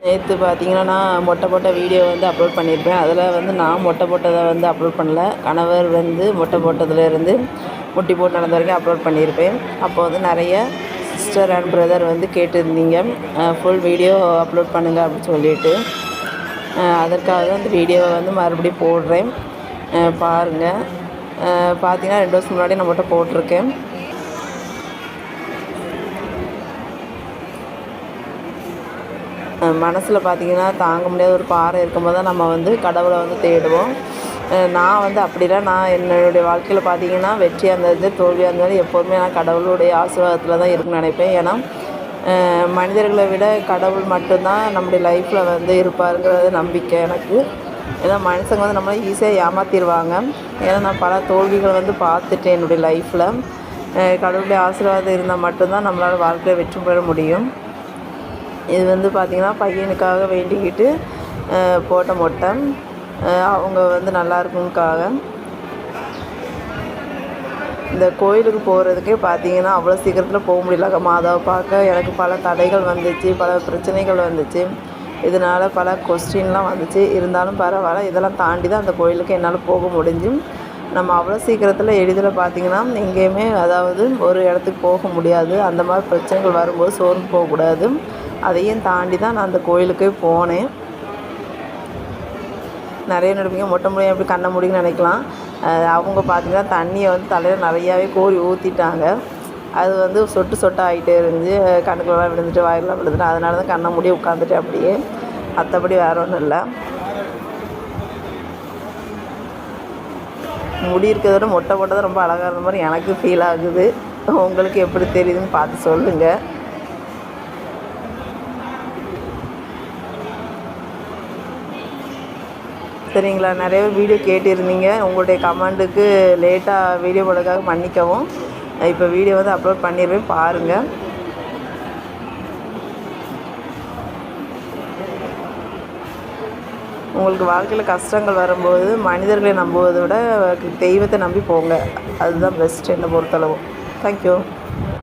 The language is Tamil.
நேற்று பார்த்தீங்கன்னா, நான் மொட்டை போட்ட வீடியோ வந்து அப்லோட் பண்ணியிருப்பேன். அதில் வந்து நான் மொட்டை போட்டதை வந்து அப்லோட் பண்ணல. கணவர் வந்து மொட்டை போட்டதுலேருந்து முட்டி போட்டு நடந்த வரைக்கும் அப்லோட் பண்ணியிருப்பேன். அப்போ வந்து நிறைய சிஸ்டர் அண்ட் பிரதர் வந்து கேட்டிருந்தீங்க, ஃபுல் வீடியோ அப்லோட் பண்ணுங்கள் அப்படின்னு சொல்லிட்டு. அதற்காக தான் இந்த வீடியோவை வந்து மறுபடியும் போடுறேன். பாருங்கள். பார்த்தீங்கன்னா 2 வருஷம் முன்னாடி நான் மொட்டை போட்டிருக்கேன். மனசில் பார்த்திங்கன்னா தாங்க முடியாத ஒரு பாறை இருக்கும்போது தான் நம்ம வந்து கடவுளை வந்து தேடுவோம். நான் வந்து அப்படிலாம் நான் என்னுடைய வாழ்க்கையில் பார்த்திங்கன்னா வெற்றியாக இருந்தது தோல்வியாக இருந்தாலும் எப்போதுமே நான் கடவுளுடைய ஆசீர்வாதத்தில் தான் இருக்குன்னு நினைப்பேன். ஏன்னா மனிதர்களை விட கடவுள் மட்டும்தான் நம்முடைய லைஃப்பில் வந்து இருப்பாருங்கிறது நம்பிக்கை எனக்கு. ஏன்னா மனுஷங்க வந்து நம்மளை ஈஸியாக ஏமாற்றிடுவாங்க. ஏன்னா நான் பல தோல்விகளை வந்து பார்த்துட்டேன் என்னுடைய லைஃப்பில். கடவுளுடைய ஆசீர்வாதம் இருந்தால் மட்டும்தான் நம்மளால் வாழ்க்கையை வெற்றி பெற முடியும். இது வந்து பார்த்திங்கன்னா பையனுக்காக வேண்டிக்கிட்டு போட்ட மொட்டை. அவங்க வந்து நல்லா இருக்குங்காக. இந்த கோயிலுக்கு போகிறதுக்கே பார்த்திங்கன்னா அவ்வளோ சீக்கிரத்தில் போக முடியல. மாதாவை பார்க்க எனக்கு பல தடைகள் வந்துச்சு, பல பிரச்சனைகள் வந்துச்சு. இதனால் பல கொஸ்டின்லாம் வந்துச்சு. இருந்தாலும் பரவாயில்ல, இதெல்லாம் தாண்டி தான் அந்த கோயிலுக்கு என்னால் போக முடிஞ்சும். நம்ம அவ்வளோ சீக்கிரத்தில் எளிதில் பார்த்திங்கன்னா எங்கேயுமே அதாவது ஒரு இடத்துக்கு போக முடியாது. அந்த மாதிரி பிரச்சனைகள் வரும்போது சோர்ந்து போகக்கூடாது. அதையும் தாண்டி தான் நான் அந்த கோயிலுக்கே போனேன். நிறைய நடுவீங்க மொட்டை முடியும் எப்படி கண்ண முடியும்னு நினைக்கலாம். அவங்க பார்த்திங்கன்னா தண்ணியை வந்து தலையில் நிறையாவே கோரி ஊற்றிட்டாங்க. அது வந்து சொட்டு சொட்டாக ஆகிட்டே இருந்துச்சு. கண்ணுக்குள்ளலாம் விழுந்துட்டு வாயிலெலாம் விழுந்துட்டு, அதனால தான் கண்ணை மூடி உட்காந்துட்டு அப்படியே. மற்றபடி வேறு ஒன்றும் இல்லை. முடி இருக்கிறத விட மொட்டை போட்டது ரொம்ப அழகாக இருந்த மாதிரி எனக்கு ஃபீல் ஆகுது. உங்களுக்கு எப்படி தெரியுதுன்னு பார்த்து சொல்லுங்கள். சரிங்களா? நிறைய பேர் வீடியோ கேட்டிருந்தீங்க. உங்களுடைய கமெண்ட்டுக்கு லேட்டாக வீடியோ போடுறதுக்காக மன்னிக்கவும். இப்போ வீடியோ வந்து அப்லோட் பண்ணிடுவேன், பாருங்கள். உங்களுக்கு வாழ்க்கையில் கஷ்டங்கள் வரும்போது மனிதர்களை நம்புவதை விட தெய்வத்தை நம்பி போங்க. அதுதான் பெஸ்ட் என்னை பொறுத்தளவு. தேங்க்யூ.